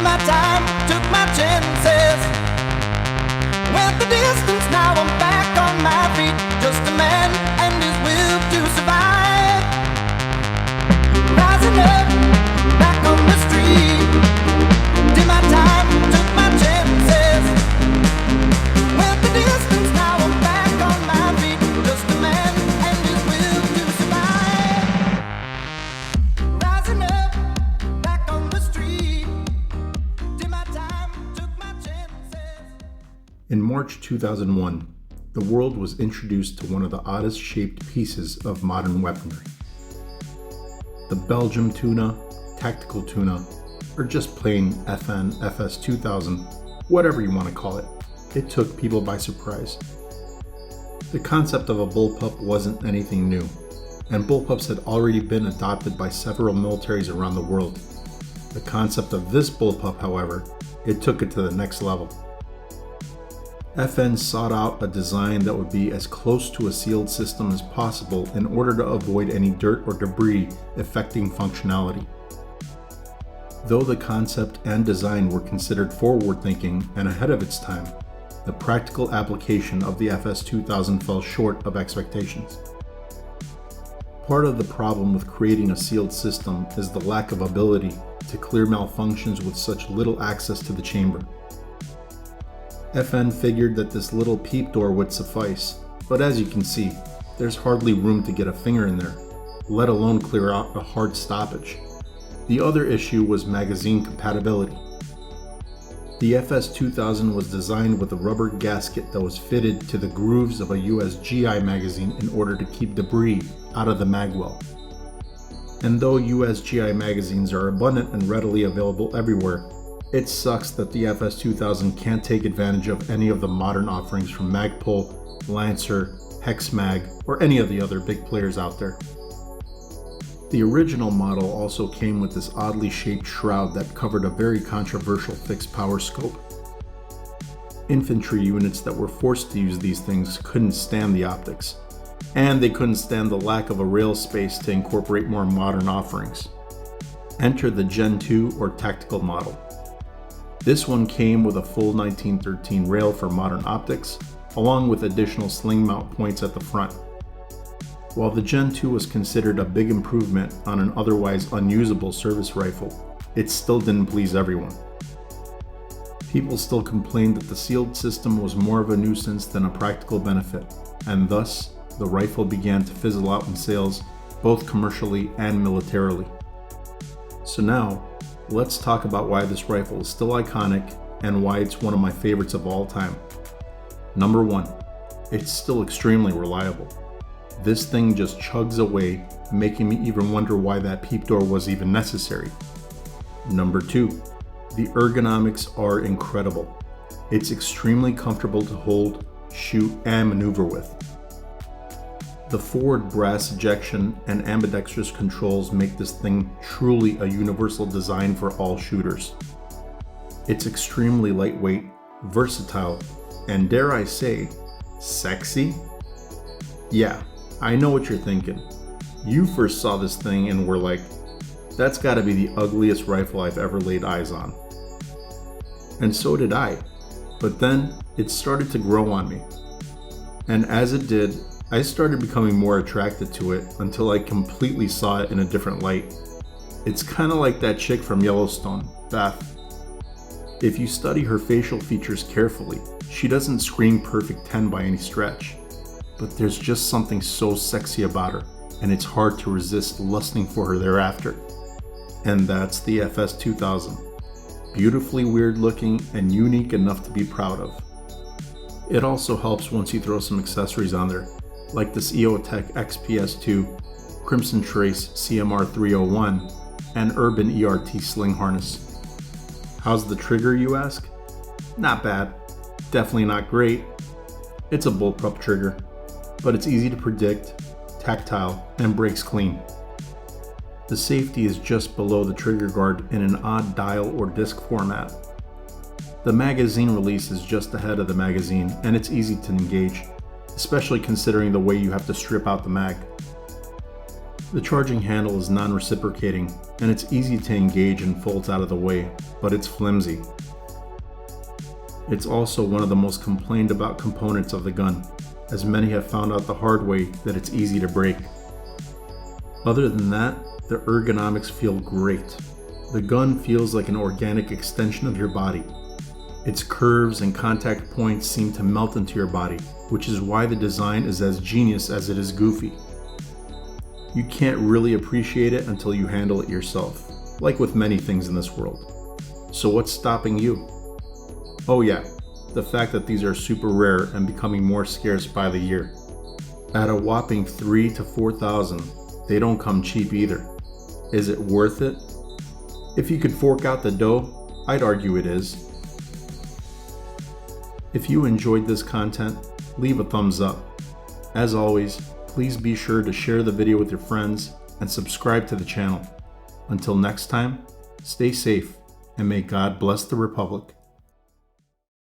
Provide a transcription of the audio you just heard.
my time, took my chances. Went the distance, now I'm back on my feet. Just a man and his will to survive. Rising up, back on the street. Did my time, took my chances. Went the distance, now I'm back on my feet. Just a man and his will to survive. Rising up, back on the street. Did my time, took my chances. In March 2001, the world was introduced to one of the oddest shaped pieces of modern weaponry. The Belgium Tuna, Tactical Tuna, or just plain FS2000, whatever you want to call it, it took people by surprise. The concept of a bullpup wasn't anything new, and bullpups had already been adopted by several militaries around the world. The concept of this bullpup, however, it took it to the next level. FN sought out a design that would be as close to a sealed system as possible in order to avoid any dirt or debris affecting functionality. Though the concept and design were considered forward-thinking and ahead of its time, the practical application of the FS2000 fell short of expectations. Part of the problem with creating a sealed system is the lack of ability to clear malfunctions with such little access to the chamber. FN figured that this little peep door would suffice, but as you can see, there's hardly room to get a finger in there, let alone clear out a hard stoppage. The other issue was magazine compatibility. The FS2000 was designed with a rubber gasket that was fitted to the grooves of a US GI magazine in order to keep debris out of the magwell. And though US GI magazines are abundant and readily available everywhere, it sucks that the FS2000 can't take advantage of any of the modern offerings from Magpul, Lancer, HexMag, or any of the other big players out there. The original model also came with this oddly shaped shroud that covered a very controversial fixed power scope. Infantry units that were forced to use these things couldn't stand the optics, and they couldn't stand the lack of a rail space to incorporate more modern offerings. Enter the Gen 2 or tactical model. This one came with a full 1913 rail for modern optics, along with additional sling mount points at the front. While the Gen 2 was considered a big improvement on an otherwise unusable service rifle, it still didn't please everyone. People still complained that the sealed system was more of a nuisance than a practical benefit, and thus, the rifle began to fizzle out in sales, both commercially and militarily. So now, let's talk about why this rifle is still iconic and why it's one of my favorites of all time. Number 1, it's still extremely reliable. This thing just chugs away, making me even wonder why that peep door was even necessary. Number 2, the ergonomics are incredible. It's extremely comfortable to hold, shoot, and maneuver with. The forward brass ejection and ambidextrous controls make this thing truly a universal design for all shooters. It's extremely lightweight, versatile, and dare I say, sexy? Yeah, I know what you're thinking. You first saw this thing and were like, that's gotta be the ugliest rifle I've ever laid eyes on. And so did I, but then it started to grow on me. And as it did, I started becoming more attracted to it until I completely saw it in a different light. It's kinda like that chick from Yellowstone, Beth. If you study her facial features carefully, she doesn't scream perfect 10 by any stretch. But there's just something so sexy about her, and it's hard to resist lusting for her thereafter. And that's the FS2000. Beautifully weird looking and unique enough to be proud of. It also helps once you throw some accessories on there, like this eotech XPS2, crimsontrace CMR 301, and Urban ERT sling harness. How's the trigger, you ask? Not bad. Definitely not great. It's a bullpup trigger, but it's easy to predict, tactile, and breaks clean. The safety is just below the trigger guard in an odd dial or disc format. The magazine release is just ahead of the magazine, and it's easy to engage, especially considering the way you have to strip out the mag. The charging handle is non-reciprocating, and it's easy to engage and folds out of the way, but it's flimsy. It's also one of the most complained about components of the gun, as many have found out the hard way that it's easy to break. Other than that, the ergonomics feel great. The gun feels like an organic extension of your body. Its curves and contact points seem to melt into your body, which is why the design is as genius as it is goofy. You can't really appreciate it until you handle it yourself, like with many things in this world. So what's stopping you? Oh yeah, the fact that these are super rare and becoming more scarce by the year. At a whopping 3,000 to 4,000, they don't come cheap either. Is it worth it? If you could fork out the dough, I'd argue it is. If you enjoyed this content, leave a thumbs up. As always, please be sure to share the video with your friends and subscribe to the channel. Until next time, stay safe and may God bless the Republic.